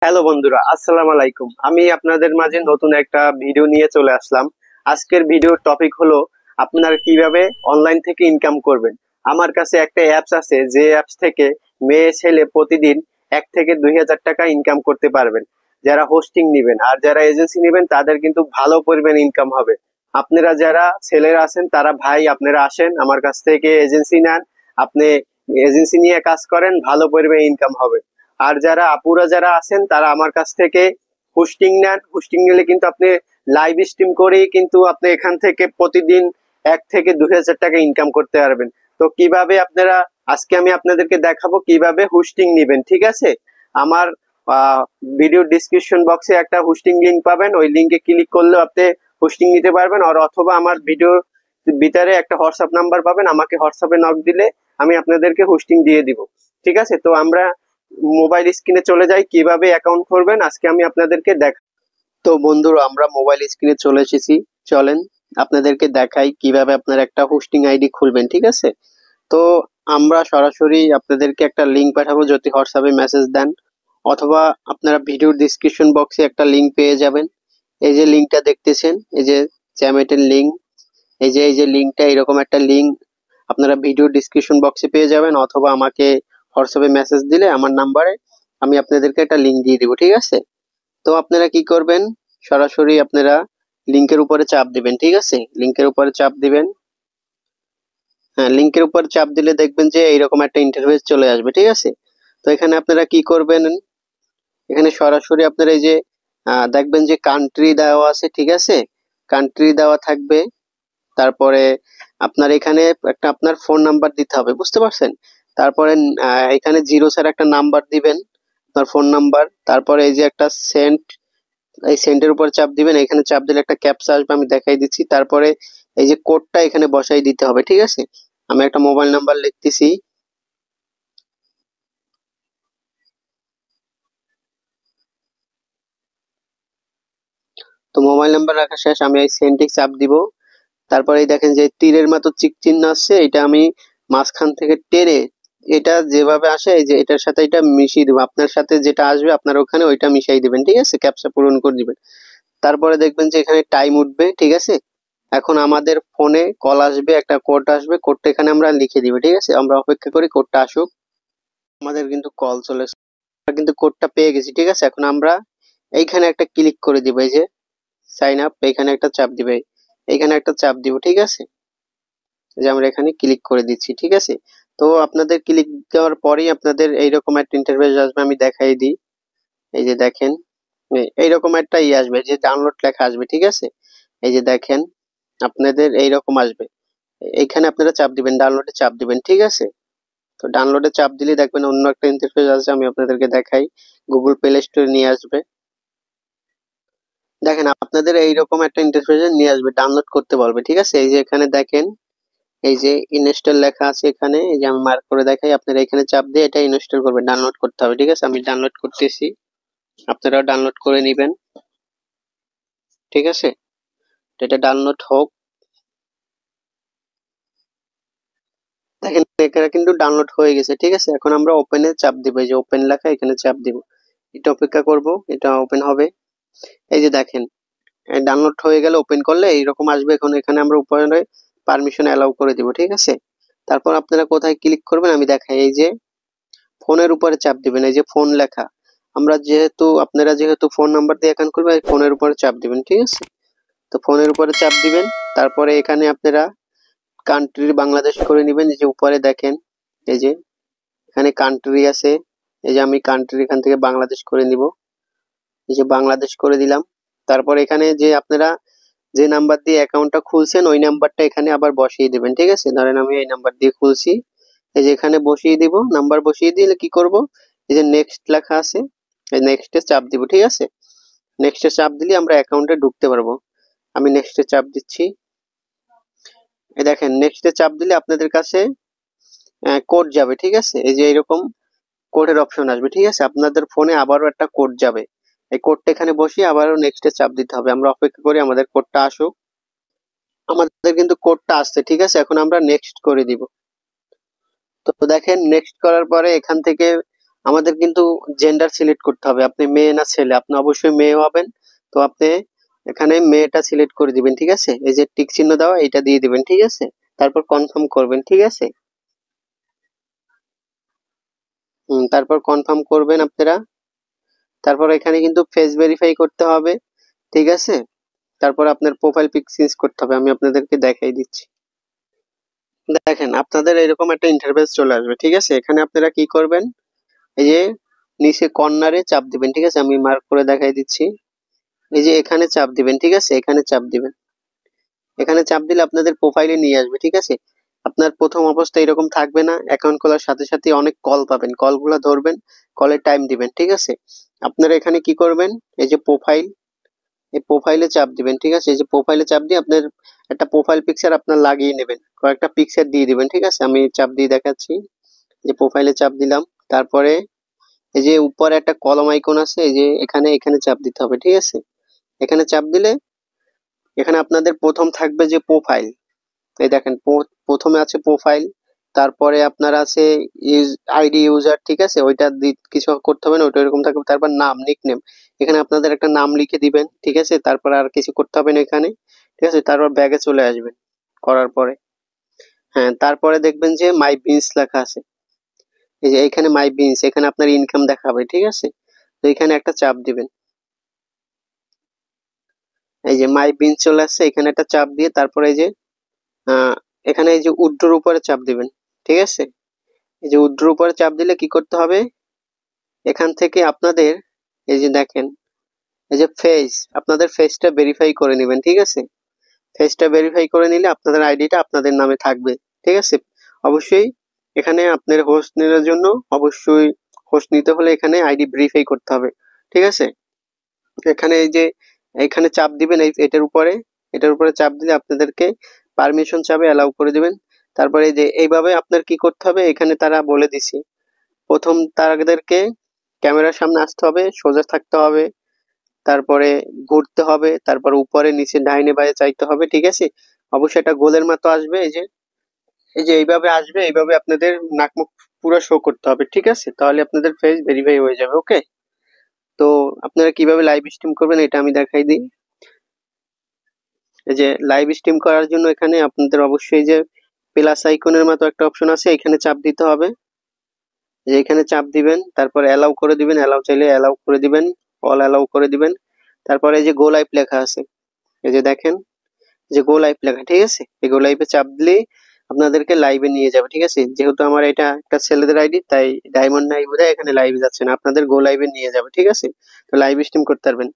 Hello বন্ধুরা, আসসালামু আলাইকুম। আমি আপনাদের মাঝে নতুন একটা ভিডিও নিয়ে চলে আসলাম। আজকের ভিডিওর টপিক হলো আপনারা কিভাবে অনলাইন থেকে ইনকাম করবেন। আমার কাছে একটা অ্যাপস আছে, যে অ্যাপস থেকে মেয়ে ছেলে প্রতিদিন 1 থেকে 2 হাজার টাকা ইনকাম করতে পারবেন। যারা হোস্টিং নেবেন আর যারা এজেন্সি নেবেন তাদের কিন্তু ভালো পরিমাণ ইনকাম হবে। আপনারা যারা ছেলেরা আছেন তারা ভাই আপনারা আসেন আমার কাছ থেকে এজেন্সি নেন। আপনি এজেন্সি নিয়ে কাজ করেন, ভালো পরিমাণ ইনকাম হবে। আর যারা আপুরা যারা আছেন তারা আমার কাছ থেকে হোস্টিং নেন। হোস্টিং নিলে কিন্তু আপনি লাইভ স্ট্রিম করেই কিন্তু আপনি এখান থেকে প্রতিদিন 1 থেকে 2 হাজার টাকা ইনকাম করতে পারবেন। তো কিভাবে আপনারা, আজকে আমি আপনাদেরকে দেখাবো কিভাবে হোস্টিং নেবেন, ঠিক আছে? আমার ভিডিও ডিসক্রিপশন বক্সে একটা হোস্টিং লিংক পাবেন, ওই লিংকে ক্লিক করলেও আপনি হোস্টিং নিতে পারবেন। আর অথবা আমার ভিডিও ভিতরে একটা হোয়াটসঅ্যাপ নাম্বার পাবেন, আমাকে হোয়াটসঅ্যাপে নক দিলে আমি আপনাদেরকে হোস্টিং দিয়ে দিব। ঠিক আছে, তো আমরা মোবাইল স্ক্রিনে চলে যাই, কিভাবে অ্যাকাউন্ট করবেন আজকে আমি আপনাদেরকে তো বন্ধুরা, আমরা মোবাইল স্ক্রিনে চলে এসেছি। চলেন আপনাদেরকে দেখাই কিভাবে আপনারা একটা হোস্টিং আইডি খুলবেন, ঠিক আছে? তো আমরা সরাসরি আপনাদেরকে একটা লিংক পাঠাবো যদি হোয়াটসঅ্যাপে মেসেজ দেন, অথবা আপনারা ভিডিওর ডিসক্রিপশন বক্সে একটা লিংক পেয়ে যাবেন। এই যে লিংকটা দেখতেছেন, এই যে চ্যামেটের লিংক, এই যে লিংকটা, এরকম একটা লিংক আপনারা ভিডিও ডিসক্রিপশন বক্সে পেয়ে যাবেন, অথবা আমাকে হোয়াটসঅ্যাপে মেসেজ দিলে আমার নাম্বারে আমি আপনাদেরকে একটা লিংক দিয়ে দিব, ঠিক আছে? তো আপনারা কি করবেন, সরাসরি আপনারা লিংকের উপরে চাপ দিবেন, ঠিক আছে? লিংকের উপরে চাপ দিবেন। হ্যাঁ, লিংকের উপর চাপ দিলে দেখবেন যে এইরকম একটা ইন্টারফেস চলে আসবে, ঠিক আছে? তো এখানে আপনারা কি করবেন, এখানে সরাসরি আপনারা এই যে দেখবেন যে কান্ট্রি দেওয়া আছে, ঠিক আছে? কান্ট্রি দেওয়া থাকবে। তারপরে আপনার এখানে একটা আপনার ফোন নাম্বার দিতে হবে, বুঝতে পারছেন? তারপরে এখানে জিরো স্যার একটা নাম্বার দিবেন, আপনার ফোন নাম্বার। তারপরে এই যে একটা সেন্ট, এই সেন্টের উপর চাপ দিবেন। এখানে চাপ দিলে একটা ক্যাপচা আসবে, আমি দেখাই দিচ্ছি। তারপরে এই যে কোডটা এখানে বসাই দিতে হবে, ঠিক আছে? আমি একটা মোবাইল নাম্বার লিখতেছি। তো মোবাইল নাম্বার রাখা শেষ, আমি এই সেন্টে চাপ দিব। তারপরে এই দেখেন যে তীরের মতো চিক চিহ্ন আসছে, এটা আমি মাঝখান থেকে টেনে এটা যেভাবে আসে এই যে এটার সাথে এটা মিশিয়ে দেবো। আপনার সাথে যেটা আসবে আপনার ওখানে ওইটা মিশাই দিবেন, ঠিক আছে? ক্যাপচা পূরণ করে দিবেন। তারপরে দেখবেন যে এখানে টাইম উঠবে, ঠিক আছে? এখন আমাদের ফোনে কল আসবে, একটা কোড আসবে, কোডটা এখানে আমরা লিখে দিব, ঠিক আছে? আমরা অপেক্ষা করি কোডটা আসুক। আমাদের কিন্তু কল চলে এসেছে, আমরা কিন্তু কোডটা পেয়ে গেছি, ঠিক আছে? এখন আমরা এইখানে একটা ক্লিক করে দিব, এই যে সাইন আপ, এখানে একটা চাপ দিবে, এইখানে একটা চাপ দিব, ঠিক আছে? যে আমরা এখানে ক্লিক করে দিচ্ছি, ঠিক আছে? তো আপনাদের ক্লিক দেওয়ার পরেই আপনাদের এইরকম একটা ইন্টারফেস আসবে, আমি দেখাই দিই। এই যে দেখেন, এইরকম একটা আসবে, যে ডাউনলোড লেখা আসবে, ঠিক আছে? এই যে দেখেন, আপনাদের এইরকম আসবে। এইখানে আপনারা চাপ দিবেন, ডাউনলোডে চাপ দিবেন, ঠিক আছে? তো ডাউনলোডে চাপ দিলে দেখবেন অন্য একটা ইন্টারফেস আসবে, আমি আপনাদেরকে দেখাই। গুগল প্লে স্টোরে নিয়ে আসবে। দেখেন আপনাদের এইরকম একটা ইন্টারফেসে নিয়ে আসবে, ডাউনলোড করতে বলবে, ঠিক আছে? এই যে এখানে দেখেন, এই যে ইনস্টল লেখা আছে এখানে, এই যে আমি মার্ক করে দেখাই, আপনারা এখানে চাপ দিয়ে এটা ইনস্টল করবেন, ডাউনলোড করতে হবে, ঠিক আছে? আমি ডাউনলোড করতেছি, আপনারাও ডাউনলোড করে নেবেন, ঠিক আছে? তো এটা ডাউনলোড হোক। দেখেন এখানে কিন্তু ডাউনলোড হয়ে গেছে, ঠিক আছে? এখন আমরা ওপেনে চাপ দিব, এই যে ওপেন লেখা, এখানে চাপ দিব। এটা অপেক্ষা করব, এটা ওপেন হবে। এই যে দেখেন ডাউনলোড হয়ে গেলে ওপেন করলে এইরকম আসবে। এখন এখানে আমরা উপরে পারমিশন অ্যালাউ করে দিব, ঠিক আছে? তারপর আপনারা কোথায় ক্লিক করবেন আমি দেখাই। এই যে ফোনের উপরে চাপ দিবেন, এই যে ফোন লেখা, আমরা যেহেতু আপনারা যেহেতু ফোন নাম্বার দিয়ে অ্যাকাউন্ট করবেন, ফোনের উপরে চাপ দিবেন, ঠিক আছে? তো ফোনের উপরে চাপ দিবেন। তারপরে এখানে আপনারা কান্ট্রি বাংলাদেশ করে নেবেন। এই যে উপরে দেখেন, এই যে এখানে কান্ট্রি আছে, এই যে আমি কান্ট্রি এখান থেকে বাংলাদেশ করে নিব, এই যে বাংলাদেশ করে দিলাম। তারপর এখানে যে আপনারা যে নাম্বার দিয়ে অ্যাকাউন্টটা খুলছেন ওই নাম্বারটা এখানে আবার বসিয়ে দিবেন, ঠিক আছে? ধরেন আমি এই নাম্বার দিয়ে খুলছি, এই যে এখানে বসিয়ে দিব। নাম্বার বসিয়ে দিলে কি করব, এই যে নেক্সট লেখা আছে, এই নেক্সটে চাপ দিব, ঠিক আছে? নেক্সটে চাপ দিলে আমরা অ্যাকাউন্টে ঢুকতে পারবো। আমি নেক্সটে চাপ দিচ্ছি। এই দেখেন নেক্সটে চাপ দিলে আপনাদের কাছে কোড যাবে, ঠিক আছে? এই যে এরকম কোডের অপশন আসবে, ঠিক আছে? আপনাদের ফোনে আবারও একটা কোড যাবে, এই কোডটা এখানে বসিয়ে আবারও নেক্সটে চাপ দিতে হবে। আমরা অপেক্ষা করি আমাদের কোডটা আসুক। আমাদের কিন্তু কোডটা আসছে, ঠিক আছে? এখন আমরা নেক্সট করে দিব। তো দেখেন নেক্সট করার পরে এখান থেকে আমাদের কিন্তু জেন্ডার সিলেক্ট করতে হবে, আপনি মেয়ে না ছেলে, আপনি অবশ্যই মেয়ে হবেন। তো আপনি এখানে মেয়েটা সিলেক্ট করে দিবেন, ঠিক আছে, এই যে টিক চিহ্ন দেওয়া এটা দিয়ে দিবেন, ঠিক আছে, তারপর কনফার্ম করবেন, ঠিক আছে। তারপর কনফার্ম করবেন আপনারা। তারপর এখানে কিন্তু ফেস ভেরিফাই করতে হবে, ঠিক আছে। তারপর আপনার প্রোফাইল পিক চেঞ্জ করতে হবে, আমি আপনাদেরকে দেখাই দিচ্ছি। দেখেন আপনাদের এরকম একটা ইন্টারফেস চলে আসবে, ঠিক আছে। এখানে আপনারা কি করবেন, এই যে নিচে কর্নারে চাপ দিবেন, ঠিক আছে, আমি মার্ক করে দেখাই দিচ্ছি। এই যে এখানে চাপ দিবেন, ঠিক আছে, এখানে চাপ দিবেন। এখানে চাপ দিলে আপনাদের প্রোফাইলে নিয়ে আসবে, ঠিক আছে। আপনার প্রথম অবস্থা এরকম থাকবে না, অ্যাকাউন্ট খোলার সাথে সাথে অনেক কল পাবেন, কলগুলো ধরবেন, কলের টাইম দিবেন, ঠিক আছে। আপনারা এখানে কি করবেন, এই যে প্রোফাইল, এই প্রোফাইলে চাপ দিবেন, ঠিক আছে। এই যে প্রোফাইলে চাপ দিয়ে আপনার একটা প্রোফাইল পিকচার আপনার লাগিয়ে নেবেন, কয়েকটা পিকচার দিয়ে দিবেন, ঠিক আছে। আমি চাপ দিয়ে দেখাচ্ছি, যে প্রোফাইলে চাপ দিলাম। তারপরে এই যে উপরে একটা কলম আইকন আছে, এই যে এখানে এখানে চাপ দিতে হবে, ঠিক আছে। এখানে চাপ দিলে এখানে আপনাদের প্রথম থাকবে যে প্রোফাইল, এই দেখেন প্রথমে আছে প্রোফাইল, তারপরে আপনার আছে আইডি ইউজার, ঠিক আছে, ওইটা কিছু করতে হবে না, ওইটা এরকম থাকবে। তারপর নাম, নিকনেম, এখানে আপনাদের একটা নাম লিখে দিবেন, ঠিক আছে। তারপর আর কিছু করতে হবে না এখানে, ঠিক আছে। তারপর ব্যাগে চলে আসবেন করার পরে, হ্যাঁ, তারপরে দেখবেন যে মাই বিনস লেখা আছে, এই যে এখানে মাই বিনস, এখানে আপনার ইনকাম দেখাবে, ঠিক আছে। তো এখানে একটা চাপ দিবেন, এই যে মাই বিনস চলে আসছে, এখানে একটা চাপ দিয়ে তারপরে এই যে আহ এখানে এই যে উড্রোর উপরে চাপ দিবেন, ঠিক আছে। এই যে উড্রোর উপরে চাপ দিলে কি করতে হবে, এখান থেকে আপনাদের এই যে দেখেন, এই যে ফেস, আপনাদের ফেসটা ভেরিফাই করে নেবেন, ঠিক আছে। ফেসটা ভেরিফাই করে নিলে আপনাদের আইডিটা আপনাদের নামে থাকবে, ঠিক আছে। অবশ্যই এখানে আপনার হোস্ট নেওয়ার জন্য অবশ্যই হোস্ট নিতে হলে এখানে আইডি ভেরিফাই করতে হবে, ঠিক আছে। এখানে এই যে এখানে চাপ দিবেন, এই এটার উপরে চাপ দিলে আপনাদেরকে পারমিশন চাবে, অ্যালাউ করে দিবেন। তারপরে এই যে এইভাবে আপনার কি করতে হবে, এখানে তারা বলে দিছে, প্রথম তাদেরকে ক্যামেরার সামনে আসতে হবে, সোজা থাকতে হবে, তারপরে ঘুরতে হবে, তারপর উপরে নিচে ডাইনে বাঁয়ে চাইতে হবে, ঠিক আছে। অবশ্যই একটা গোলের মতো আসবে, এই যে এইভাবে আসবে, এইভাবে আপনাদের নাক মুখ পুরো শো করতে হবে, ঠিক আছে, তাহলে আপনাদের ফেস ভেরিফাই হয়ে যাবে, ওকে। তো আপনারা কিভাবে লাইভ স্ট্রিম করবেন এটা আমি দেখাই দিই। এই যে লাইভ স্ট্রিম করার জন্য এখানে আপনাদের অবশ্যই যে প্লাস আইকনের মতো একটা অপশন আছে, এখানে চাপ দিতে হবে, যে এখানে চাপ দিবেন, তারপর অ্যালাউ করে দিবেন, অ্যালাউ চাইলে অ্যালাউ করে দিবেন, অল অ্যালাউ করে দিবেন। তারপরে এই যে গো লাইভ লেখা আছে, এই যে দেখেন, যে গো লাইভ লেখা, ঠিক আছে, এই গো লাইভে চাপ দিলেই আপনাদেরকে লাইভে নিয়ে যাবে, ঠিক আছে। যেহেতু আমার এটা একটা ছেলেদের আইডি, তাই ডায়মন্ড নাই বোধহয় এখানে লাইভে যাচ্ছে না, আপনাদের গো লাইভে নিয়ে যাবে, ঠিক আছে। তো লাইভ স্ট্রিম করতে পারবেন,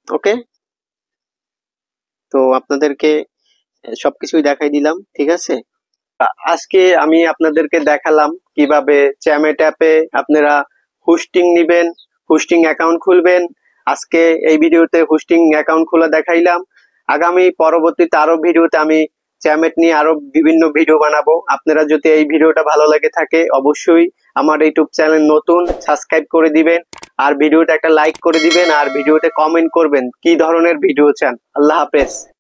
ওকে। তো আপনাদেরকে সবকিছুই দেখাই দিলাম, ঠিক আছে। আজকে আমি আপনাদেরকে দেখালাম কিভাবে চ্যামেট অ্যাপে আপনারা হোস্টিং নিবেন, হোস্টিং অ্যাকাউন্ট খুলবেন। আজকে এই ভিডিওতে হোস্টিং অ্যাকাউন্ট খোলা দেখাইলাম। আগামী পরবর্তীতে আরো ভিডিওতে আমি চ্যামেট নিয়ে আরো বিভিন্ন ভিডিও বানাবো। আপনারা যদি এই ভিডিওটা ভালো লাগে থাকে অবশ্যই আমার ইউটিউব চ্যানেল নতুন সাবস্ক্রাইব করে দিবেন, আর ভিডিওটা একটা লাইক করে দিবেন, আর ভিডিওতে কমেন্ট করবেন কি ধরনের ভিডিও চান। আল্লাহ হাফেজ।